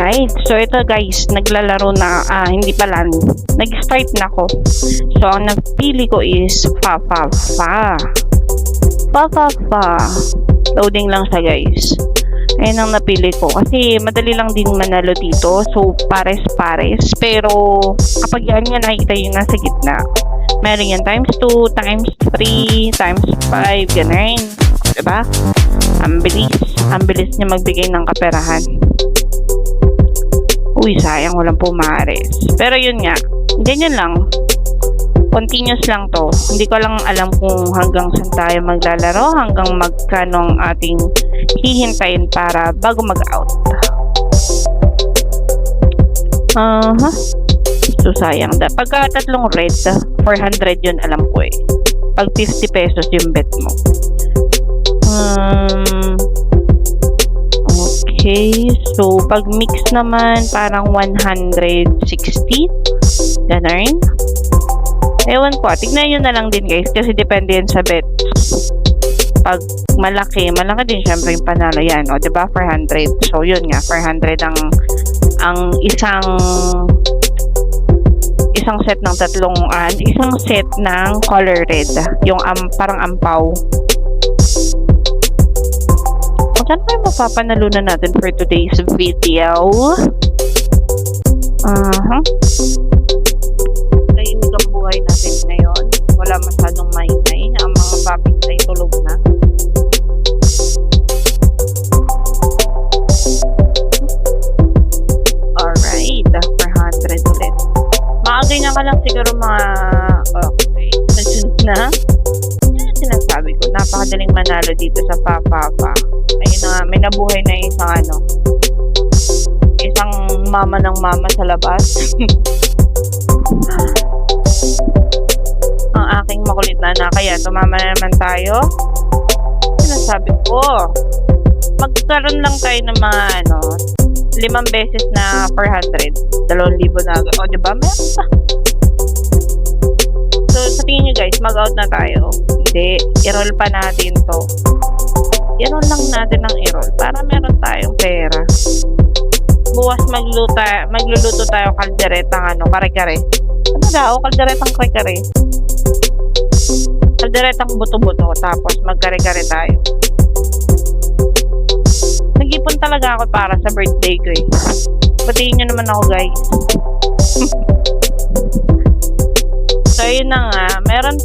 Alright, so ito guys, naglalaro na, hindi pala, nag-start na ako. So, ang napili ko is Fa. Loading lang siya guys. Ayun ang napili ko. Kasi madali lang din manalo dito. So, pares-pares. Pero, kapag yan nga nakikita yung nasa gitna, meron yan times 2, times 3, times 5, ganun. Diba? Ang bilis niya magbigay ng kaperahan. Uy, sayang walang pumares. Pero yun nga, ganyan lang. Continuous lang to. Hindi ko lang alam kung hanggang saan tayo maglalaro, hanggang magkano ang ating hihintayin para bago mag-out. So, sayang. Pagka tatlong red, 400 yun alam ko eh. Pag 50 pesos yung bet mo. Okay, so pag mix naman parang 160 ganun. Ewan ko, tignan nyo na lang din guys kasi depende yan sa bet. Pag malaki din syempre yung panalo yan, o diba 400. So yun nga, 400 ang isang set ng isang set ng color red, yung parang ampaw. Saan pa yung mapapanalunan natin for today's video? Tahimik ang buhay natin ngayon. Wala masyadong maingay. Ang mga papit ay tulog na. Alright, 400 ulit. Ganyan ka lang siguro mga okay, nasunod na. Yan sinasabi ko, napakadaling manalo dito sa Fa. Ayun na, may nabuhay na isang mama ng mama sa labas. Ang aking makulit na anak, kaya tumama na naman tayo. Sinasabi ko, magkaroon lang tayo ng mga 5 beses na 400, 2,000 na agad. O diba, meron pa. So, sa tingin nyo guys, mag-out na tayo. Hindi, i-roll pa natin to. I-roll lang natin ng i-roll para meron tayong pera. Bukas magluluto tayo kalderetang kare-kare. Ano daw? Kalderetang kare-kare. Kalderetang buto-buto. Tapos magkare-kare tayo. Nag-ipon talaga ako para sa birthday ko eh. Batiin nyo naman ako guys. So yun na nga, meron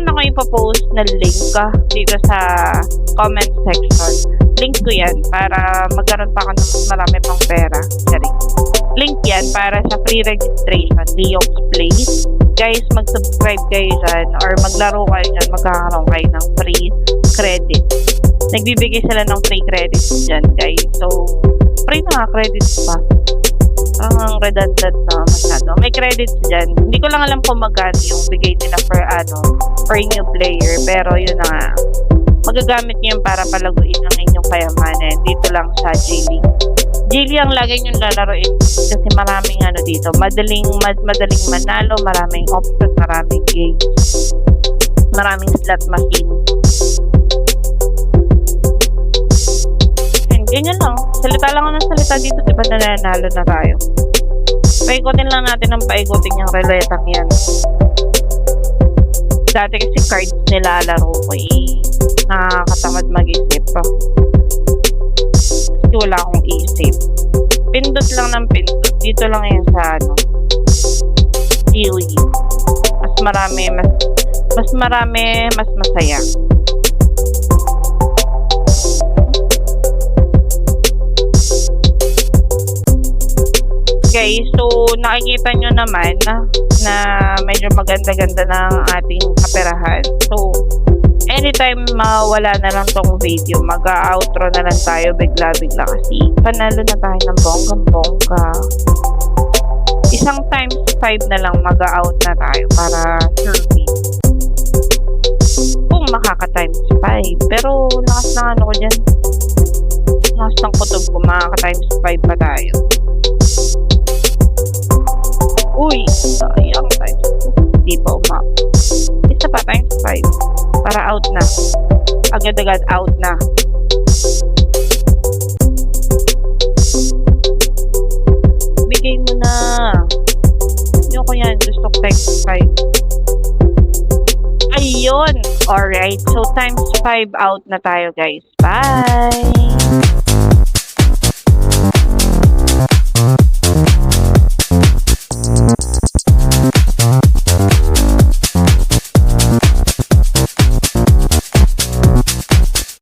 ako ipopost na link dito sa comment section. Link ko yan para magkaroon pa ako ng mas marami pang pera. Sorry. Link yan para sa free registration, Leo's Place. Guys, mag-subscribe kayo dyan or maglaro kayo dyan, magkakaroon kayo ng free credit. Nagbibigay sila ng free credits dyan guys. So, free na nga credits pa. Ang redundant na masyado. May credits dyan. Hindi ko lang alam kung magkano yung bigay nila for new player. Pero yun na nga. Magagamit nyo yun para palaguin ang inyong kayamanan. Dito lang sa J-League. J-League ang lagay nyo lalaroin kasi maraming dito. Madaling manalo, maraming option, maraming games. Maraming slot machine. Ganyan lang. Salita lang ako ng salita dito. Diba nananalo na tayo? Paikutin lang natin ang paikutin yung reletang yan. Dati kasi cards nilalaro ko nakakatamad mag-isip pa. Kasi wala akong isip. Pindot lang ng pindot. Dito lang yan sa Gili. Mas marami, mas masaya. Guys, so nakikita nyo naman na medyo maganda-ganda ng ating kaperahan. So, anytime mawala na lang tong video, mag-outro na lang tayo bigla-bigla kasi panalo na tayo ng bonggang-bongga. Isang times 5 na lang mag-out na tayo para surfing. Kung makaka-times 5. Pero lakas na ko dyan. Lakas ng kutob ko, makaka-times 5 pa tayo. Uy, sayang times 2. Di pa isa pa times 5. Para out na. Agad-agad out na. Times 5. Ayun! Alright. So, times 5 out na tayo, guys. Bye!